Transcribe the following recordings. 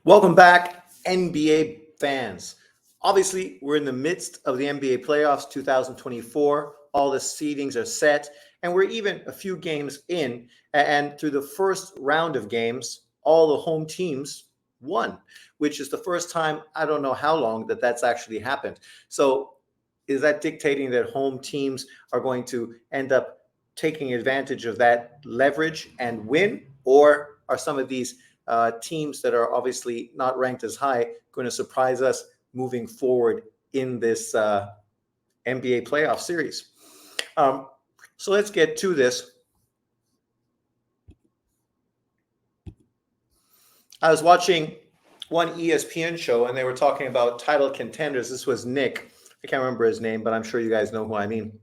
Welcome back, NBA fans. Obviously, we're in the midst of the NBA playoffs 2024. All the seedings are set, and we're even a few games in. And through the first round of games, all the home teams won, which is the first time, I don't know how long, that that's actually happened. So, is that dictating that home teams are going to end up taking advantage of that leverage and win? Or are some of these teams that are obviously not ranked as high going to surprise us moving forward in this NBA playoff series? Um, so let's get to this. I was watching one ESPN show and they were talking about title contenders. This was Nick. I can't remember his name, but I'm sure you guys know who I mean.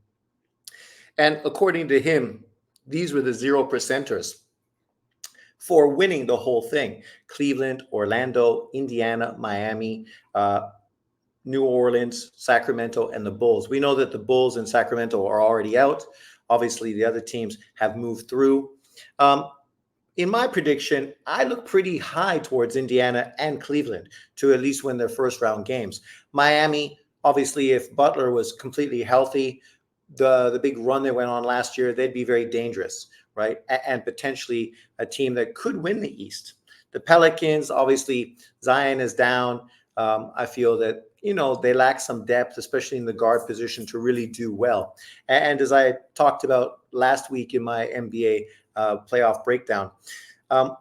And according to him, these were the 0%ers for winning the whole thing: Cleveland, Orlando, Indiana, Miami, New Orleans, Sacramento, and the Bulls. We know that the Bulls and Sacramento are already out. Obviously, the other teams have moved through. Um, in my prediction, I look pretty high towards Indiana and Cleveland to at least win their first round games. Miami, obviously, if Butler was completely healthy, the big run they went on last year, they'd be very dangerous, right? And potentially a team that could win the East. The Pelicans, obviously, Zion is down. I feel that they lack some depth, especially in the guard position, to really do well. And as I talked about last week in my NBA playoff breakdown,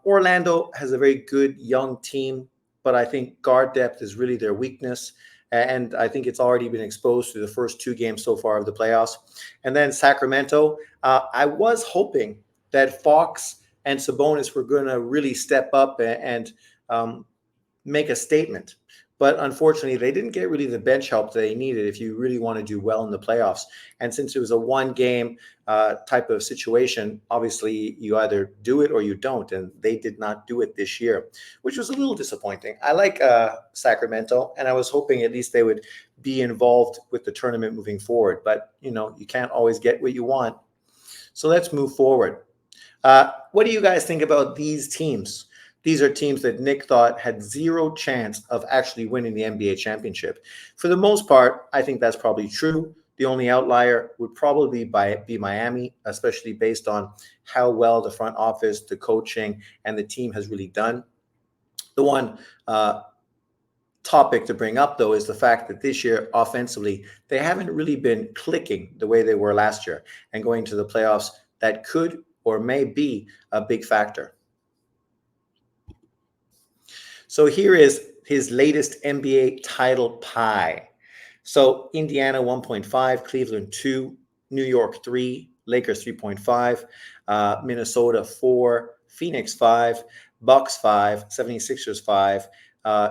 Orlando has a very good young team, but I think guard depth is really their weakness. And I think it's already been exposed through the first two games so far of the playoffs. And then Sacramento, I was hoping that Fox and Sabonis were going to really step up and make a statement. But unfortunately, they didn't get really the bench help they needed if you really want to do well in the playoffs. And since it was a one-game type of situation, obviously you either do it or you don't. And they did not do it this year, which was a little disappointing. I like Sacramento, and I was hoping at least they would be involved with the tournament moving forward. But, you can't always get what you want. So let's move forward. What do you guys think about these teams? These are teams that Nick thought had zero chance of actually winning the NBA championship. For the most part, I think that's probably true. The only outlier would probably be Miami, especially based on how well the front office, the coaching, and the team has really done. The one topic to bring up, though, is the fact that this year, offensively, they haven't really been clicking the way they were last year. And going to the playoffs, that could or may be a big factor. So here is his latest NBA title pie. So Indiana 1.5, Cleveland 2, New York 3, Lakers 3.5, Minnesota 4, Phoenix 5, Bucks 5, 76ers 5,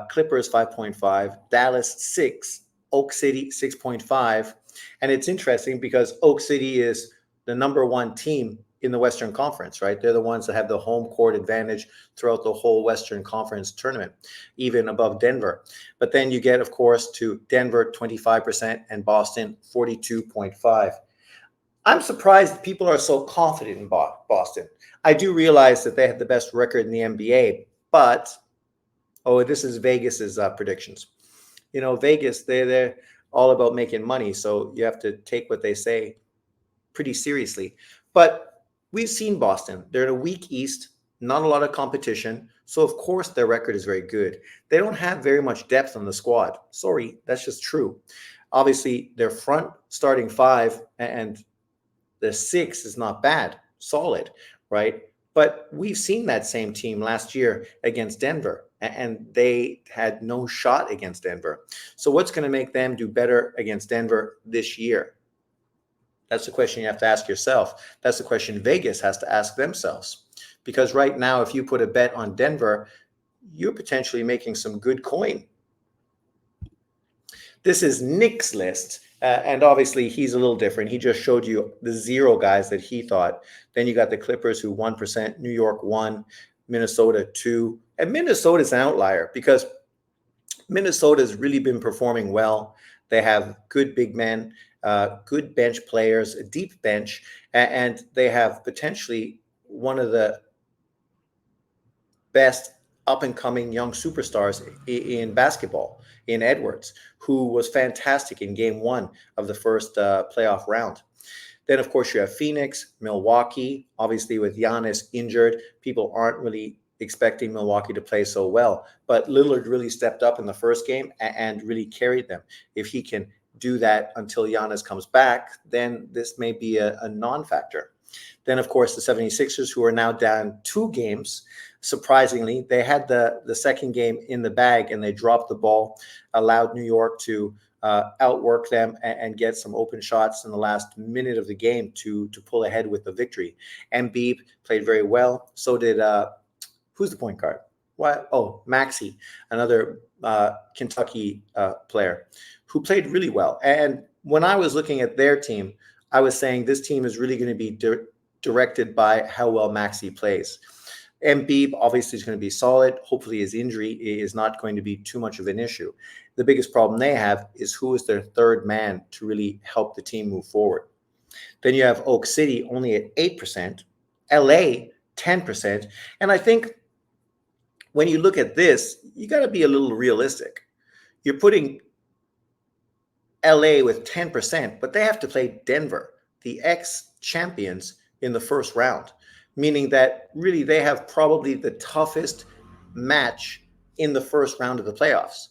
Clippers 5.5, Dallas 6, Oak City 6.5. And it's interesting because Oak City is the number one team in the Western Conference, right? They're the ones that have the home court advantage throughout the whole Western Conference tournament, even above Denver. But then you get, of course, to Denver 25% and Boston 42.5. I'm surprised that people are so confident in Boston. I do realize that they have the best record in the NBA, but this is Vegas's predictions. Vegas, they're all about making money, so you have to take what they say pretty seriously. But we've seen Boston. They're in a weak East, not a lot of competition. So, of course, their record is very good. They don't have very much depth on the squad. Sorry, that's just true. Obviously, their front starting five and the six is not bad, solid, right? But we've seen that same team last year against Denver, and they had no shot against Denver. So, what's going to make them do better against Denver this year? That's the question you have to ask yourself. That's the question Vegas has to ask themselves. Because right now, if you put a bet on Denver, you're potentially making some good coin. This is Nick's list. And obviously, he's a little different. He just showed you the zero guys that he thought. Then you got the Clippers, who 1%, New York 1, Minnesota 2. And Minnesota's an outlier because Minnesota's really been performing well. They have good big men, good bench players, a deep bench, and they have potentially one of the best up and coming young superstars in basketball, in Edwards, who was fantastic in game one of the first playoff round. Then, of course, you have Phoenix, Milwaukee. Obviously, with Giannis injured, people aren't really expecting Milwaukee to play so well. But Lillard really stepped up in the first game and really carried them. If he can do that until Giannis comes back, then this may be a non factor. Then, of course, the 76ers, who are now down 2 games. Surprisingly, they had the second game in the bag and they dropped the ball, allowed New York to outwork them and get some open shots in the last minute of the game to pull ahead with the victory. Embiid played very well. So did who's the point guard? Why? Oh, Maxey, another Kentucky player who played really well. And when I was looking at their team, I was saying this team is really going to be directed by how well Maxey plays. Embiid obviously is going to be solid. Hopefully his injury is not going to be too much of an issue. The biggest problem they have is who is their third man to really help the team move forward. Then you have Oak City only at 8%, LA 10%. And I think when you look at this, you got to be a little realistic. You're putting LA with 10%, but they have to play Denver, the ex-champions, in the first round, meaning that really they have probably the toughest match in the first round of the playoffs.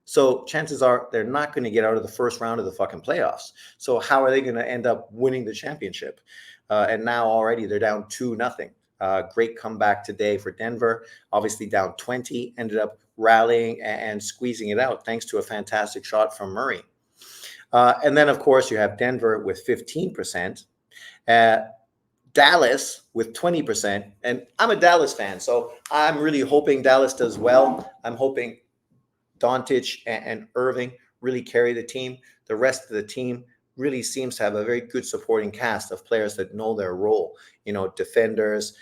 So chances are they're not going to get out of the first round of the fucking playoffs. So how are they going to end up winning the championship? And now already they're down 2-0. Great comeback today for Denver. Obviously down 20, ended up rallying and squeezing it out thanks to a fantastic shot from Murray. And then, of course, you have Denver with 15%. Dallas with 20%. And I'm a Dallas fan, so I'm really hoping Dallas does well. I'm hoping Doncic and Irving really carry the team. The rest of the team really seems to have a very good supporting cast of players that know their role. Defenders,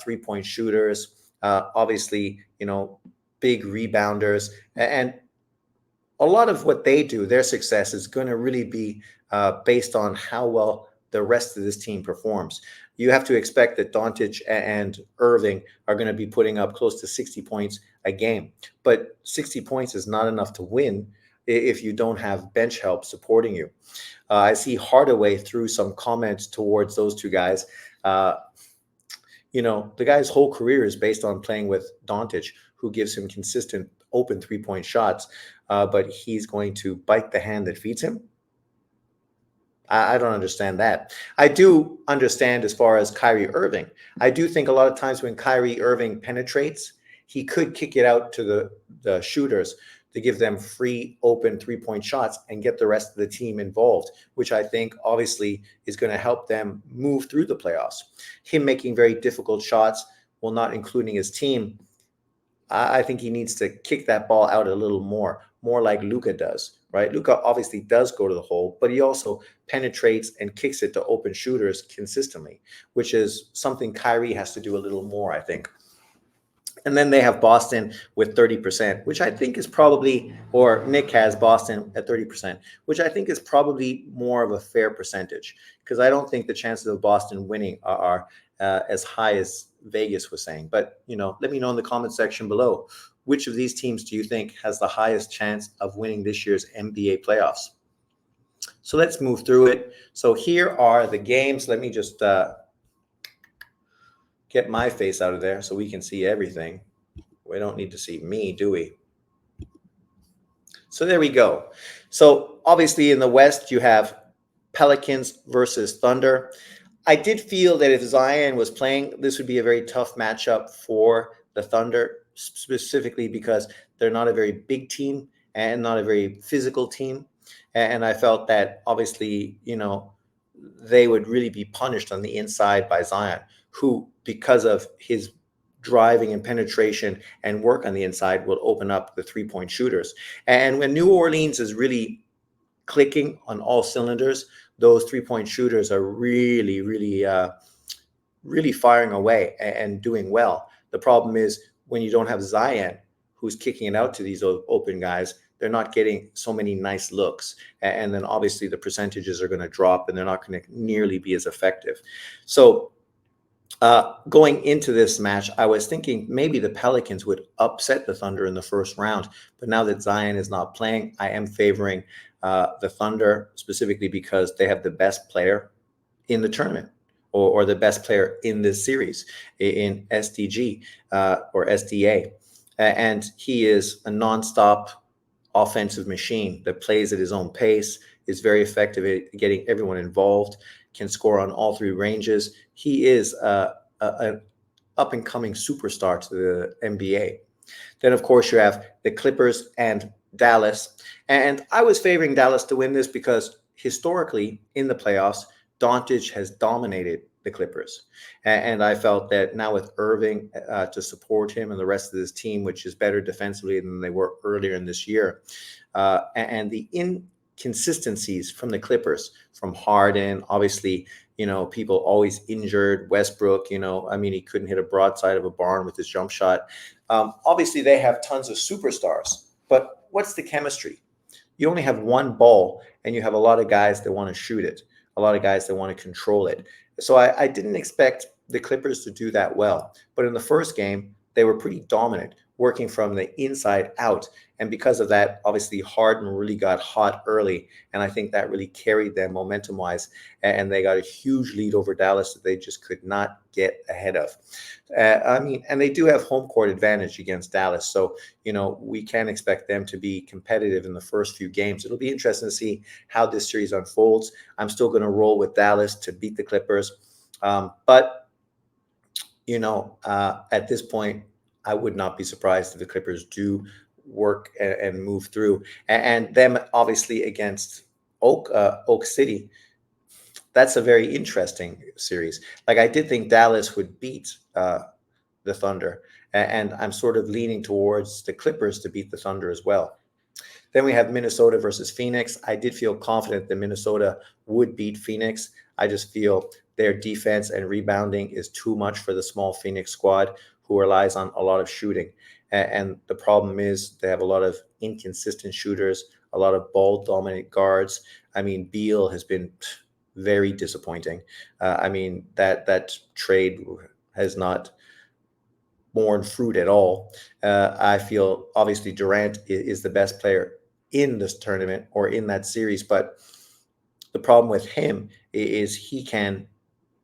three-point shooters, obviously, big rebounders. And a lot of what they do, their success is going to really be based on how well the rest of this team performs. You have to expect that Doncic and Irving are going to be putting up close to 60 points a game. But 60 points is not enough to win if you don't have bench help supporting you. I see Hardaway threw some comments towards those two guys. The guy's whole career is based on playing with Doncic, who gives him consistent open three-point shots, but he's going to bite the hand that feeds him. I don't understand that. I do understand as far as Kyrie Irving. I do think a lot of times when Kyrie Irving penetrates, he could kick it out to the shooters to give them free open three-point shots and get the rest of the team involved, which I think obviously is going to help them move through the playoffs. Him making very difficult shots, while not including his team, I think he needs to kick that ball out a little more like Luka does, right? Luka obviously does go to the hole, but he also penetrates and kicks it to open shooters consistently, which is something Kyrie has to do a little more, I think. And then they have Boston with 30%, which I think is probably, or Nick has Boston at 30%, which I think is probably more of a fair percentage, because I don't think the chances of Boston winning are as high as Vegas was saying. But, let me know in the comment section below, which of these teams do you think has the highest chance of winning this year's NBA playoffs? So let's move through it. So here are the games. Let me just get my face out of there so we can see everything. We don't need to see me, do we? So there we go. So obviously in the West, you have Pelicans versus Thunder. I did feel that if Zion was playing, this would be a very tough matchup for the Thunder, specifically because they're not a very big team and not a very physical team. And I felt that obviously, they would really be punished on the inside by Zion, who, because of his driving and penetration and work on the inside, will open up the three-point shooters. And when New Orleans is really clicking on all cylinders, those three-point shooters are really, really, really firing away and doing well. The problem is when you don't have Zion, who's kicking it out to these open guys, they're not getting so many nice looks. And then obviously the percentages are going to drop and they're not going to nearly be as effective. So Going into this match, I was thinking maybe the Pelicans would upset the Thunder in the first round. But now that Zion is not playing, I am favoring the Thunder specifically because they have the best player in the tournament or the best player in this series in SDG or SDA. And he is a nonstop offensive machine that plays at his own pace, is very effective at getting everyone involved, can score on all three ranges. He is an up and coming superstar to the NBA. Then, of course, you have the Clippers and Dallas. And I was favoring Dallas to win this because historically in the playoffs, Doncic has dominated the Clippers. And I felt that now with Irving to support him and the rest of this team, which is better defensively than they were earlier in this year, and the inconsistencies from the Clippers, from Harden, obviously, people always injured. Westbrook, I mean, he couldn't hit a broadside of a barn with his jump shot. Obviously, they have tons of superstars, but what's the chemistry? You only have one ball, and you have a lot of guys that want to shoot it, a lot of guys that want to control it. So I didn't expect the Clippers to do that well. But in the first game, they were pretty dominant, working from the inside out. And because of that, obviously, Harden really got hot early. And I think that really carried them momentum wise. And they got a huge lead over Dallas that they just could not get ahead of. And they do have home court advantage against Dallas. So, we can expect them to be competitive in the first few games. It'll be interesting to see how this series unfolds. I'm still going to roll with Dallas to beat the Clippers. But at this point, I would not be surprised if the Clippers do work and move through. And them, obviously, against Oak City, that's a very interesting series. Like, I did think Dallas would beat the Thunder, and I'm sort of leaning towards the Clippers to beat the Thunder as well. Then we have Minnesota versus Phoenix. I did feel confident that Minnesota would beat Phoenix. I just feel their defense and rebounding is too much for the small Phoenix squad, who relies on a lot of shooting. And the problem is they have a lot of inconsistent shooters, a lot of ball dominant guards. I mean, Beal has been very disappointing. I mean, that trade has not borne fruit at all. I feel obviously Durant is the best player in this tournament or in that series, but the problem with him is he can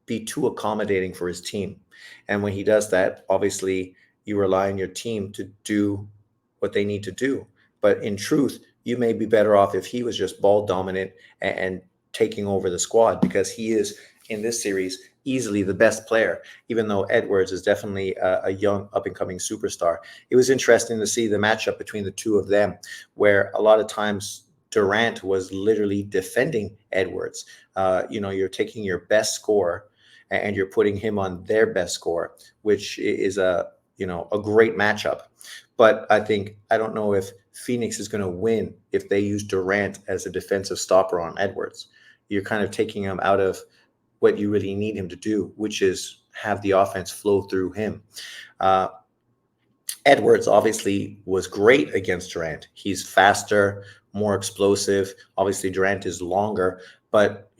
be too accommodating for his team. And when he does that, obviously you rely on your team to do what they need to do. But in truth, you may be better off if he was just ball dominant and taking over the squad, because he is in this series easily the best player, even though Edwards is definitely a young up and coming superstar. It was interesting to see the matchup between the two of them, where a lot of times Durant was literally defending Edwards. You're taking your best scorer and you're putting him on their best score, which is a great matchup. But I don't know if Phoenix is going to win if they use Durant as a defensive stopper on Edwards. You're kind of taking him out of what you really need him to do, which is have the offense flow through him. Edwards obviously was great against Durant. He's faster, more explosive. Obviously, Durant is longer, but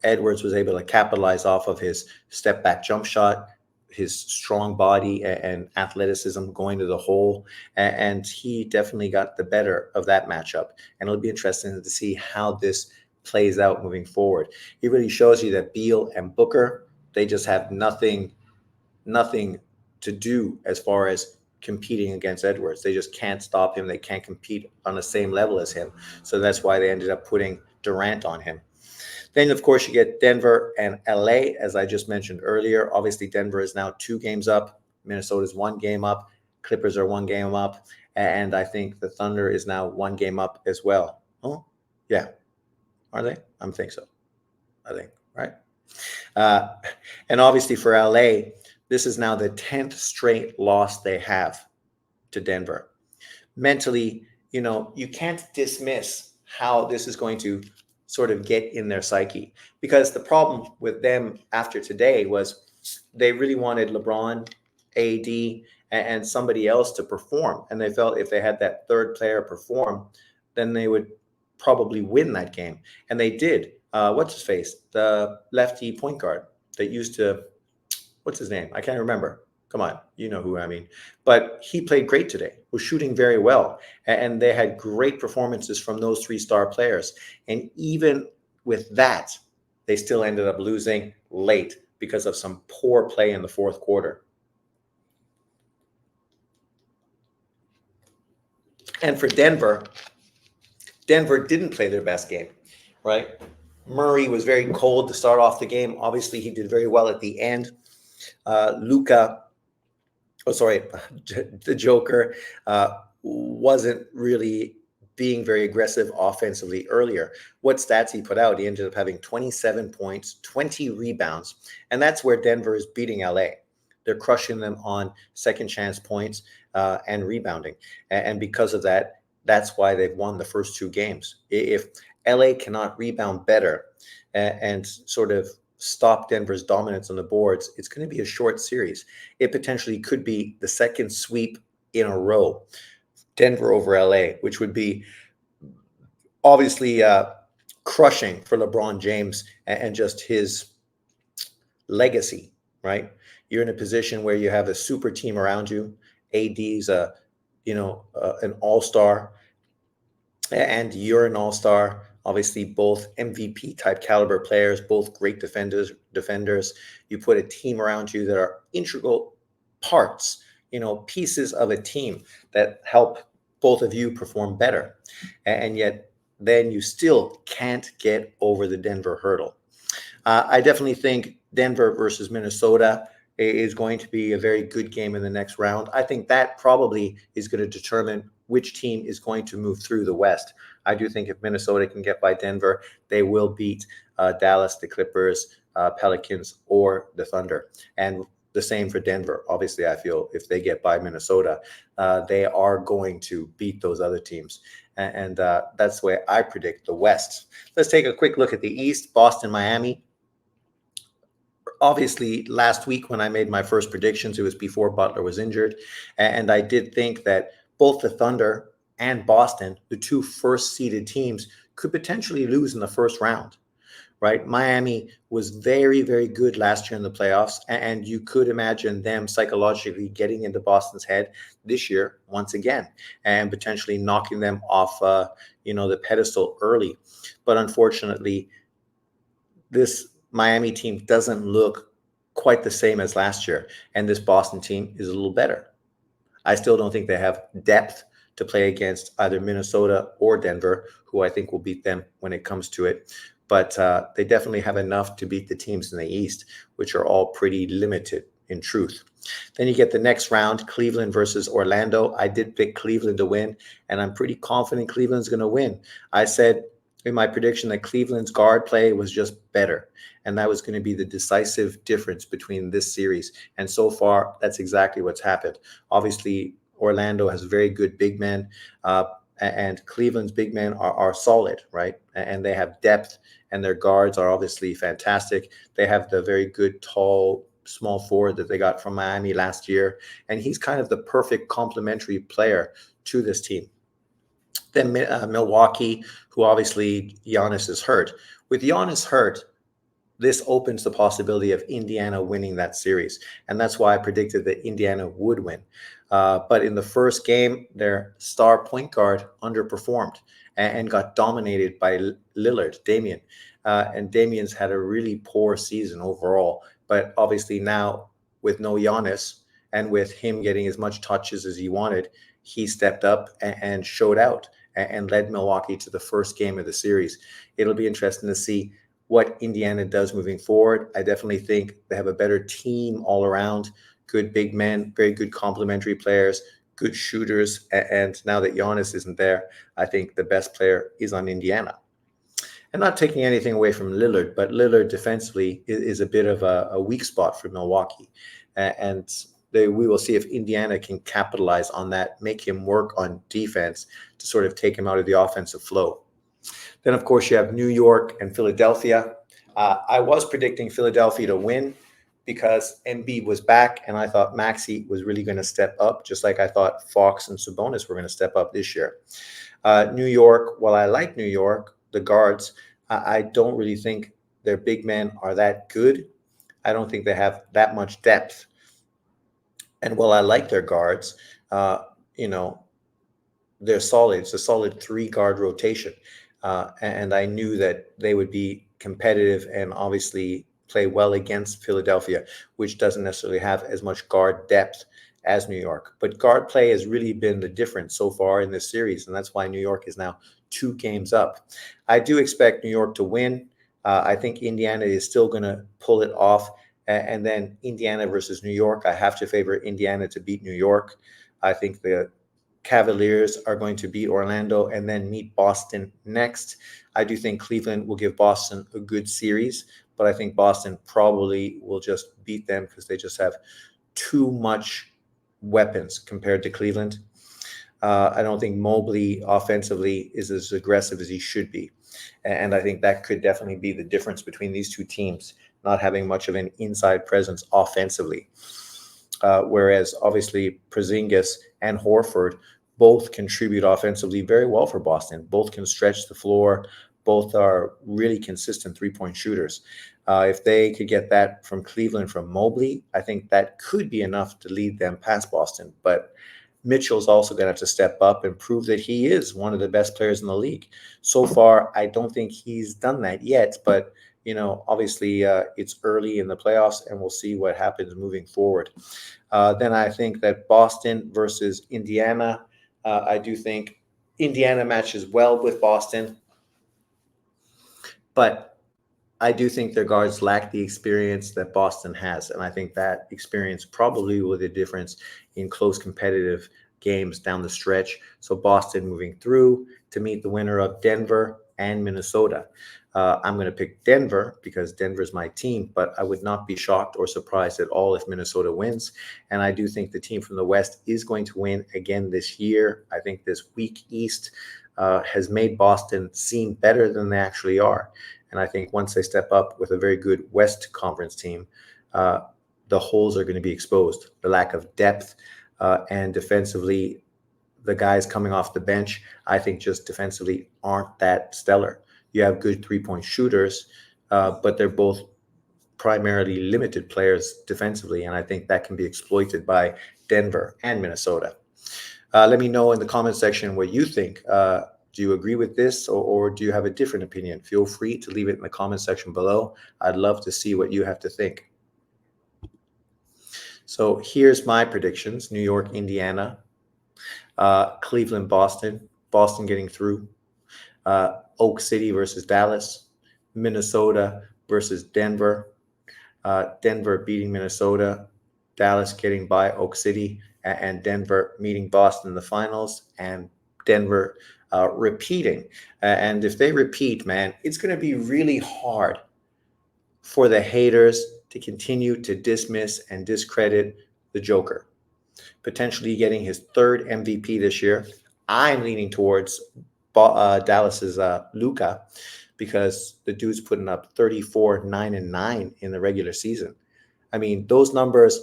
Edwards was able to capitalize off of his step back jump shot, his strong body and athleticism going to the hole. And he definitely got the better of that matchup. And it'll be interesting to see how this plays out moving forward. It really shows you that Beal and Booker, they just have nothing to do as far as competing against Edwards. They just can't stop him. They can't compete on the same level as him. So that's why they ended up putting Durant on him. Then, of course, you get Denver and LA, as I just mentioned earlier. Obviously, Denver is now 2 games up. Minnesota's 1 game up. Clippers are 1 game up. And I think the Thunder is now 1 game up as well. Oh, yeah. Are they? I think so. I think, right? And obviously for LA, this is now the 10th straight loss they have to Denver. Mentally, you can't dismiss how this is going to sort of get in their psyche, because the problem with them after today was they really wanted LeBron, AD, and somebody else to perform. And they felt if they had that third player perform, then they would probably win that game. And they did. What's his face? The lefty point guard that used to What's his name? I can't remember. Come on, you know who I mean. But he played great today, was shooting very well. And they had great performances from those three-star players. And even with that, they still ended up losing late because of some poor play in the fourth quarter. And for Denver, Denver didn't play their best game, right? Murray was very cold to start off the game. Obviously, he did very well at the end. Luka, oh sorry, the Joker wasn't really being very aggressive offensively earlier. What stats he put out? He ended up having 27 points, 20 rebounds, and that's where Denver is beating LA. They're crushing them on second chance points and rebounding, and because of that, that's why they've won the first two games. If LA cannot rebound better and sort of stop Denver's dominance on the boards, it's going to be a short series. It potentially could be the second sweep in a row, Denver over LA, which would be obviously crushing for LeBron James and just his legacy, right? You're in a position where you have a super team around you. AD's an all-star, and you're an all-star. Obviously, both MVP type caliber players, both great defenders. You put a team around you that are integral parts, pieces of a team that help both of you perform better. And yet then you still can't get over the Denver hurdle. I definitely think Denver versus Minnesota is going to be a very good game in the next round. I think that probably is going to determine which team is going to move through the West. I do think if Minnesota can get by Denver, they will beat Dallas, the Clippers, Pelicans, or the Thunder. And the same for Denver. Obviously, I feel if they get by Minnesota, they are going to beat those other teams. And that's the way I predict the West. Let's take a quick look at the East. Boston, Miami. Obviously, last week when I made my first predictions, it was before Butler was injured. And I did think that both the Thunder and Boston, the two first seeded teams, could potentially lose in the first round, right? Miami was very, very good last year in the playoffs. And you could imagine them psychologically getting into Boston's head this year once again and potentially knocking them off, the pedestal early. But unfortunately, this Miami team doesn't look quite the same as last year, and this Boston team is a little better. I still don't think they have depth to play against either Minnesota or Denver, who I think will beat them when it comes to it. But they definitely have enough to beat the teams in the East, which are all pretty limited in truth. Then you get the next round, Cleveland versus Orlando. I did pick Cleveland to win, and I'm pretty confident Cleveland's going to win. I said in my prediction that Cleveland's guard play was just better, and that was going to be the decisive difference between this series. And so far, that's exactly what's happened. Obviously, Orlando has very good big men, and Cleveland's big men are solid, right? And they have depth, and their guards are obviously fantastic. They have the very good, tall, small forward that they got from Miami last year, and he's kind of the perfect complementary player to this team. Then Milwaukee, who obviously Giannis is hurt. With Giannis hurt, this opens the possibility of Indiana winning that series. And that's why I predicted that Indiana would win. But in the first game, their star point guard underperformed and got dominated by Lillard, Damian. And Damian's had a really poor season overall. But obviously now with no Giannis and with him getting as much touches as he wanted, he stepped up and showed out and led Milwaukee to the first game of the series. It'll be interesting to see what Indiana does moving forward. I definitely think they have a better team all around, good big men, very good complementary players, good shooters. And now that Giannis isn't there, I think the best player is on Indiana. And not taking anything away from Lillard, but Lillard defensively is a bit of a weak spot for Milwaukee. And we will see if Indiana can capitalize on that, make him work on defense to sort of take him out of the offensive flow. Then, of course, you have New York and Philadelphia. I was predicting Philadelphia to win because Embiid was back, and I thought Maxey was really going to step up, just like I thought Fox and Sabonis were going to step up this year. New York, while I like New York, the guards, I don't really think their big men are that good. I don't think they have that much depth. And while I like their guards, uh, you know, they're solid. It's a solid three-guard rotation. And I knew that they would be competitive and obviously play well against Philadelphia, which doesn't necessarily have as much guard depth as New York. But guard play has really been the difference so far in this series, and that's why New York is now 2 games up. I do expect New York to win. I think Indiana is still going to pull it off. And then Indiana versus New York, I have to favor Indiana to beat New York. I think the Cavaliers are going to beat Orlando and then meet Boston next. I do think Cleveland will give Boston a good series, but I think Boston probably will just beat them because they just have too much weapons compared to Cleveland. I don't think Mobley offensively is as aggressive as he should be. And I think that could definitely be the difference between these two teams, not having much of an inside presence offensively. Whereas obviously Porzingis and Horford both contribute offensively very well for Boston. Both can stretch the floor. Both are really consistent three-point shooters. If they could get that from Cleveland, from Mobley, I think that could be enough to lead them past Boston. But Mitchell's also going to have to step up and prove that he is one of the best players in the league. So far, I don't think he's done that yet, but obviously it's early in the playoffs and we'll see what happens moving forward. Then I think that Boston versus Indiana, I do think Indiana matches well with Boston, but I do think their guards lack the experience that Boston has. And I think that experience probably will be the difference in close competitive games down the stretch. So Boston moving through to meet the winner of Denver and Minnesota. I'm going to pick Denver because Denver is my team, but I would not be shocked or surprised at all if Minnesota wins. And I do think the team from the West is going to win again this year. I think this weak East has made Boston seem better than they actually are. And I think once they step up with a very good West Conference team, the holes are going to be exposed. The lack of depth and defensively, the guys coming off the bench, I think just defensively aren't that stellar. You have good three-point shooters, but they're both primarily limited players defensively, and I think that can be exploited by Denver and Minnesota. Let me know in the comment section what you think. Do you agree with this or do you have a different opinion? Feel free to leave it in the comment section below. I'd love to see what you have to think. So here's my predictions. New York, Indiana, Cleveland, Boston, Boston getting through, Oak City versus Dallas, Minnesota versus Denver, Denver beating Minnesota, Dallas getting by Oak City, and Denver meeting Boston in the finals, and Denver repeating. And if they repeat, man, it's going to be really hard for the haters to continue to dismiss and discredit the Joker, potentially getting his third MVP this year. I'm leaning towards Dallas's Luka because the dude's putting up 34, 9, and 9 in the regular season. I mean, those numbers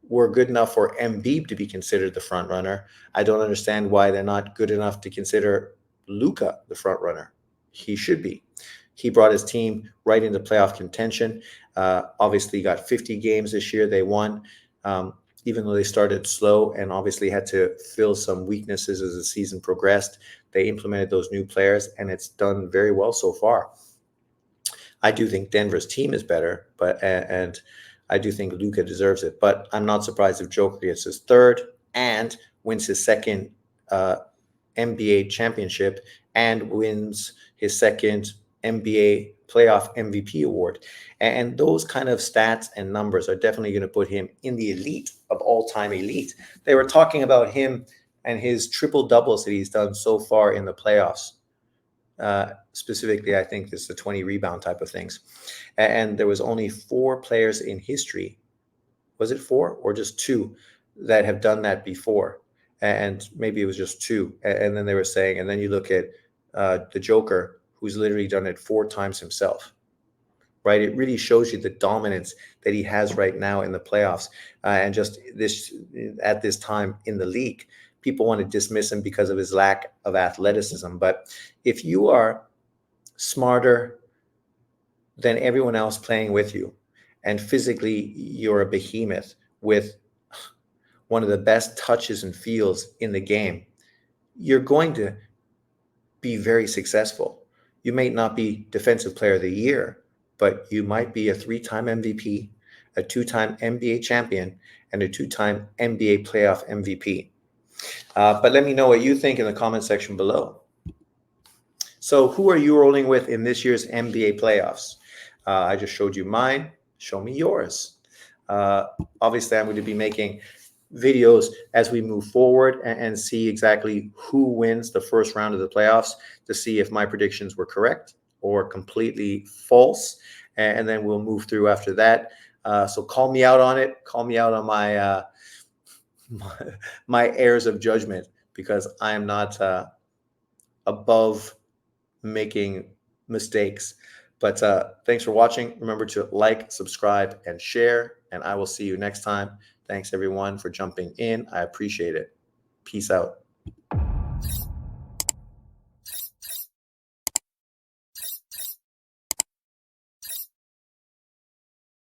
were good enough for Embiid to be considered the front runner. I don't understand why they're not good enough to consider Luka the front runner. He should be. He brought his team right into playoff contention. Obviously got 50 games this year. They won, even though they started slow and obviously had to fill some weaknesses as the season progressed. They implemented those new players, and it's done very well so far. I do think Denver's team is better, and I do think Luka deserves it. But I'm not surprised if Joker gets his third and wins his second NBA championship and wins his second NBA playoff MVP award. And those kind of stats and numbers are definitely going to put him in the elite of all-time elite. They were talking about him and his triple doubles that he's done so far in the playoffs. Specifically, I think it's the 20 rebound type of things. And there was only 4 players in history. Was it 4 or just 2 that have done that before? And maybe it was just 2. And then they were saying, and then you look at the Joker, who's literally done it 4 times himself, right? It really shows you the dominance that he has right now in the playoffs. And just this at this time in the league, people want to dismiss him because of his lack of athleticism. But if you are smarter than everyone else playing with you, and physically you're a behemoth with one of the best touches and feels in the game, you're going to be very successful. You may not be Defensive Player of the Year, but you might be a 3-time MVP, a 2-time NBA champion, and a 2-time NBA playoff MVP. But let me know what you think in the comment section below. So who are you rolling with in this year's NBA playoffs? I just showed you mine. Show me yours. Obviously, I'm going to be making videos as we move forward and see exactly who wins the first round of the playoffs to see if my predictions were correct or completely false. And then we'll move through after that. So call me out on it. Call me out on my my errors of judgment, because I am not above making mistakes. But thanks for watching. Remember to like, subscribe, and share. And I will see you next time. Thanks, everyone, for jumping in. I appreciate it. Peace out.